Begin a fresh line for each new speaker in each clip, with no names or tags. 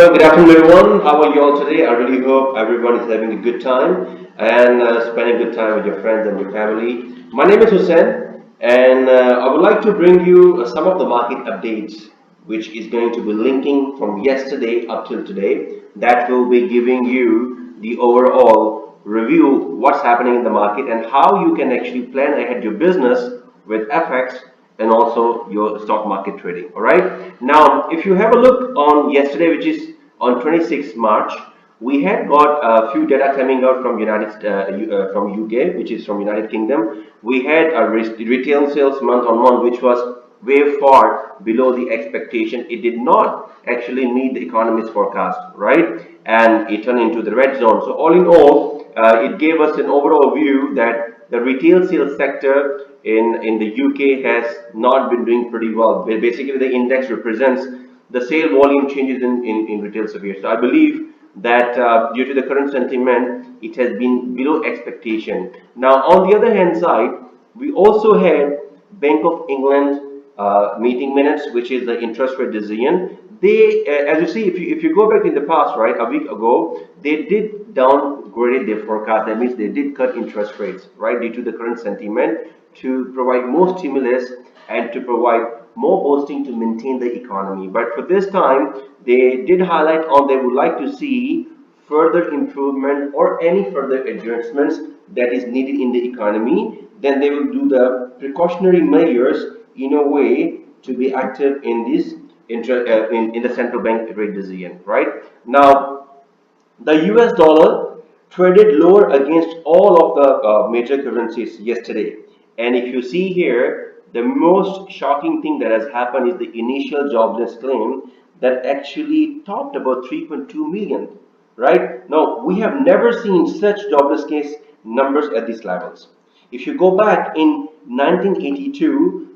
Hello, good afternoon, everyone. How are you all today? I really hope everyone is having a good time and spending good time with your friends and your family. My name is Hussein, and I would like to bring you some of the market updates, which is going to be linking from yesterday up till today. That will be giving you the overall review, what's happening in the market, and how you can actually plan ahead your business with FX and also your stock market trading. All right. Now, if you have a look on yesterday, which is on 26th March, we had got a few data coming out from from UK, which is from United Kingdom. We had a retail sales month on month, which was way far below the expectation. It did not actually meet the economist forecast, right? And it turned into the red zone. So all in all, it gave us an overall view that the retail sales sector in the UK has not been doing pretty well. Basically, the index represents the sale volume changes in retail sphere. So I believe that due to the current sentiment, it has been below expectation. Now, on the other hand side, we also had Bank of England meeting minutes, which is the interest rate decision. They, as you see, if you go back in the past, right, a week ago, they did downgrade their forecast. That means they did cut interest rates, right, due to the current sentiment to provide more stimulus and to provide more boosting to maintain the economy. But for this time, they did highlight on they would like to see further improvement or any further adjustments that is needed in the economy. Then they will do the precautionary measures in a way to be active in this in the central bank rate decision. Right now, the US dollar traded lower against all of the major currencies yesterday. And if you see here, the most shocking thing that has happened is the initial jobless claim that actually topped about 3.2 million. Right now, we have never seen such jobless case numbers at these levels. If you go back in 1982,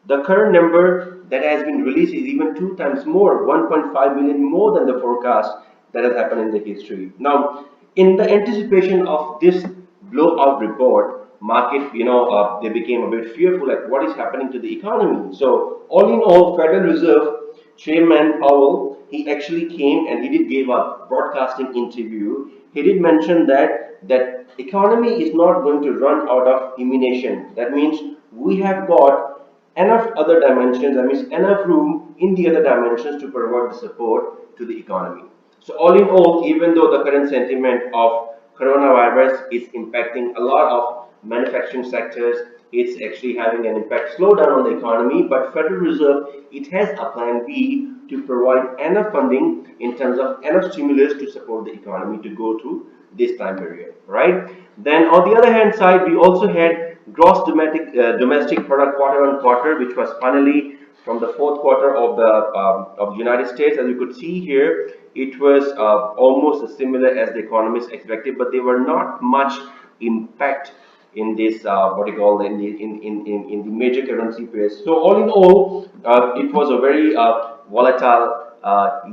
the current number that has been released is even two times more, 1.5 million more than the forecast that has happened in the history. Now, in the anticipation of this blowout report, market, they became a bit fearful at what is happening to the economy. So, all in all, Federal Reserve Chairman Powell, he actually came and he did give a broadcasting interview. He did mention that economy is not going to run out of emanation. That means we have got enough other dimensions, that means enough room in the other dimensions to provide the support to the economy. So all in all, even though the current sentiment of coronavirus is impacting a lot of manufacturing sectors, it's actually having an impact slowdown on the economy, but Federal Reserve, it has a plan B to provide enough funding in terms of enough stimulus to support the economy to go through this time period, right? Then on the other hand side, we also had gross domestic product quarter on quarter, which was finally from the fourth quarter of the United States. As you could see here, it was almost as similar as the economists expected, but they were not much impact in this what you call in the major currency pairs. So all in all, it was a very volatile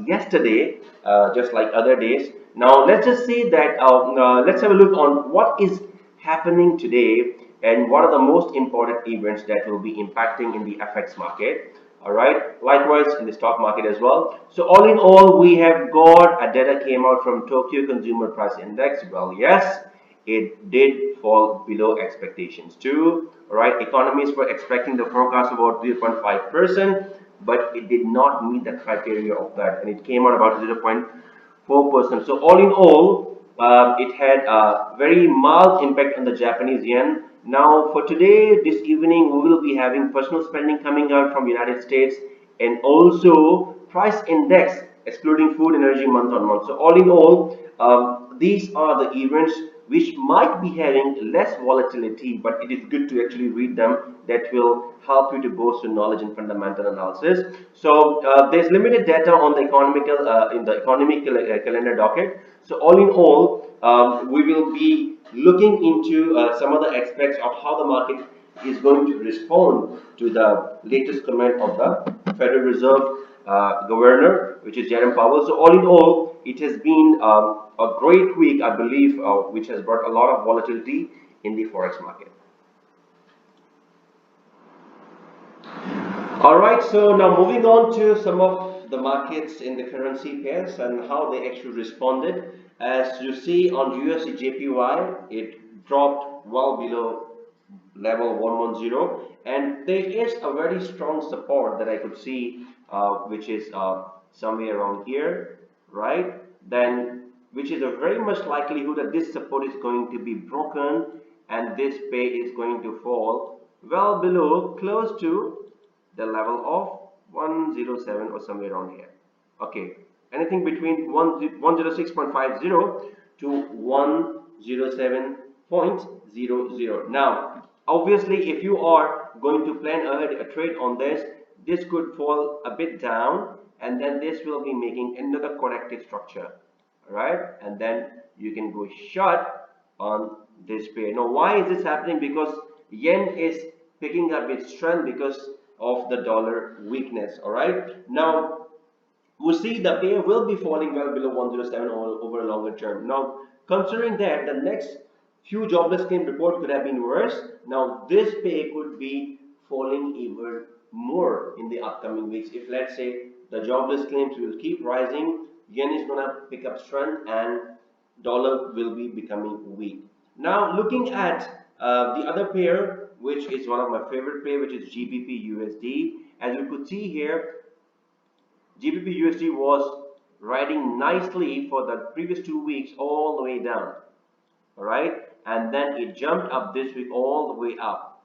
yesterday, just like other days. Now let's just see that let's have a look on what is happening today and what are the most important events that will be impacting in the FX market. All right, likewise in the stock market as well. So all in all, we have got a data came out from Tokyo Consumer Price Index. Well, yes, it did fall below expectations too. All right, economists were expecting the forecast about 0.5%, but it did not meet the criteria of that, and it came out about 0.4%. So all in all, it had a very mild impact on the Japanese yen. Now for today, this evening, we will be having personal spending coming out from United States and also price index excluding food energy month on month. So all in all, these are the events which might be having less volatility, but it is good to actually read them. That will help you to boost your knowledge in fundamental analysis. So there's limited data on the economical in the economic calendar docket. So all in all, we will be looking into some of the aspects of how the market is going to respond to the latest comment of the Federal Reserve Governor, which is Jerome Powell. So all in all, it has been a great week, I believe, which has brought a lot of volatility in the forex market. All right, so now moving on to some of the markets in the currency pairs and how they actually responded. As you see on USD JPY, it dropped well below level 110, and there is a very strong support that I could see, which is somewhere around here, right? Then which is a very much likelihood that this support is going to be broken and this pay is going to fall well below, close to the level of 107 or somewhere around here. Okay, anything between 106.50 to 107.00. Now obviously if you are going to plan ahead a trade on this, this could fall a bit down and then this will be making another corrective structure, right? And then you can go short on this pair. Now why is this happening? Because yen is picking up its strength because of the dollar weakness. All right, now we see the pair will be falling well below 107 over a longer term. Now considering that the next few jobless claim report could have been worse, now this pair could be falling even more in the upcoming weeks. If let's say the jobless claims will keep rising, yen is going to pick up strength and dollar will be becoming weak. Now looking at the other pair, which is one of my favorite pair, which is GBP USD. As you could see here, GBP USD was riding nicely for the previous 2 weeks all the way down, all right, and then it jumped up this week all the way up,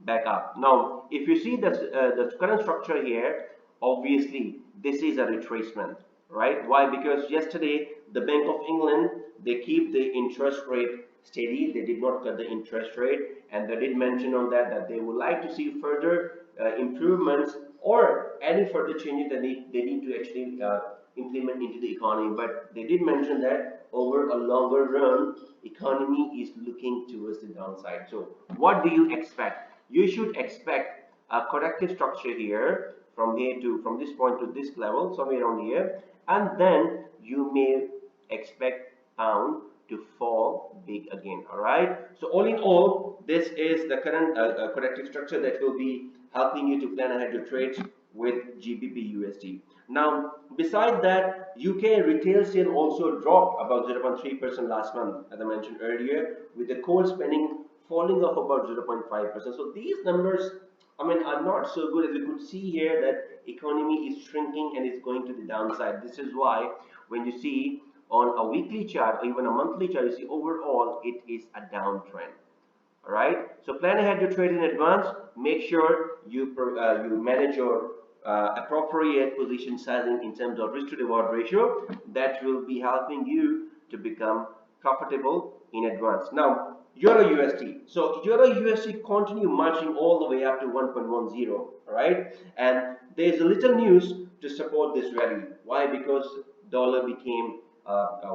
back up. Now if you see the current structure here, obviously this is a retracement, right? Why? Because yesterday the Bank of England, they keep the interest rate steady, they did not cut the interest rate, and they did mention on that they would like to see further improvements or any further changes that they need to actually implement into the economy. But they did mention that over a longer run, economy is looking towards the downside. So what do you expect? You should expect a corrective structure here from this point to this level, somewhere around here, and then you may expect pound to fall big again. All right, so all in all, this is the current corrective structure that will be helping you to plan ahead your trades with GBP USD. Now beside that, UK retail sale also dropped about 0.3% last month, as I mentioned earlier, with the core spending falling off about 0.5%. So these numbers, I mean, are not so good. As you could see here that economy is shrinking and it's going to the downside. This is why when you see on a weekly chart or even a monthly chart, you see overall it is a downtrend. All right, so plan ahead your trade in advance. Make sure you manage your appropriate position sizing in terms of risk to reward ratio. That will be helping you to become profitable in advance. Now Euro USD. So Euro USD continue marching all the way up to 1.10. All right, and there's a little news to support this rally. Why? Because dollar became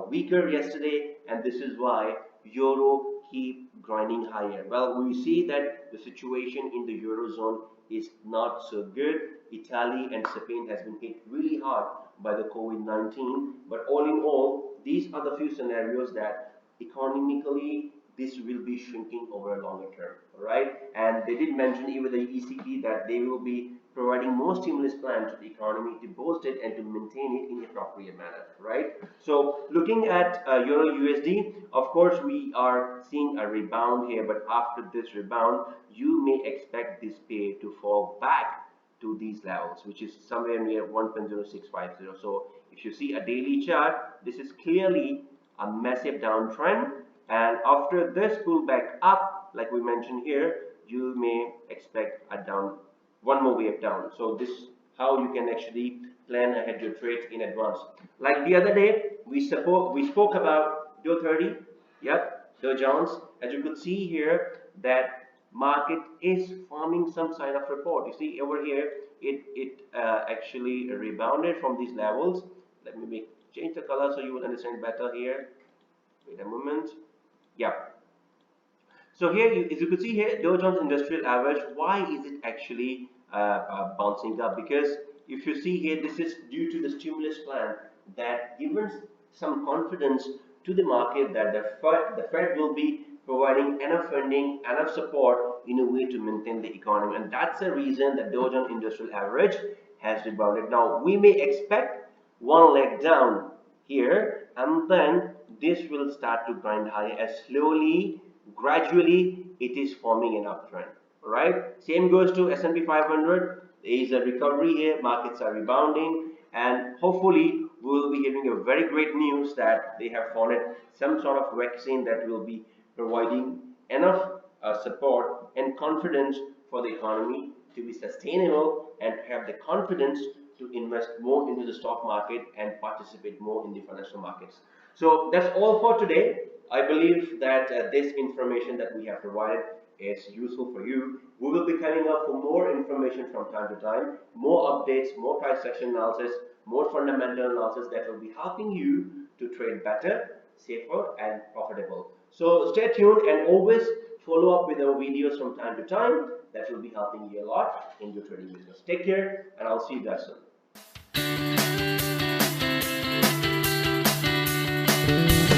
weaker yesterday, and this is why euro keep grinding higher. Well, we see that the situation in the eurozone is not so good. Italy and Spain has been hit really hard by the COVID-19, but all in all, these are the few scenarios that economically this will be shrinking over a longer term. All right, and they did mention, even the ECB, that they will be providing more stimulus plan to the economy to boost it and to maintain it in appropriate manner, right? So looking at Euro USD, of course we are seeing a rebound here, but after this rebound you may expect this pair to fall back to these levels, which is somewhere near 1.0650. So if you see a daily chart, this is clearly a massive downtrend, and after this pullback up, like we mentioned here, you may expect a one more wave down. So this is how you can actually plan ahead your trades in advance. Like the other day, we spoke about Dow 30, yep, Dow Jones. As you could see here, that market is forming some sign of report. You see over here, it actually rebounded from these levels. Let me change the color so you will understand better here. Wait a moment. Yeah. So here, as you can see here, Dow Jones Industrial Average, why is it actually bouncing up? Because if you see here, this is due to the stimulus plan that gives some confidence to the market that the Fed will be providing enough funding, enough support in a way to maintain the economy, and that's the reason the Dow Jones Industrial Average has rebounded. Now we may expect one leg down here, and then this will start to grind higher as slowly, gradually it is forming an uptrend. All right, same goes to S&P 500. There is a recovery here, markets are rebounding, and hopefully we will be hearing a very great news that they have found some sort of vaccine that will be providing enough support and confidence for the economy to be sustainable and have the confidence to invest more into the stock market and participate more in the financial markets. So that's all for today. I believe that this information that we have provided is useful for you. We will be coming up for more information from time to time, more updates, more price action analysis, more fundamental analysis that will be helping you to trade better, safer, and profitable. So stay tuned and always follow up with our videos from time to time. That will be helping you a lot in your trading business. Take care, and I'll see you guys soon.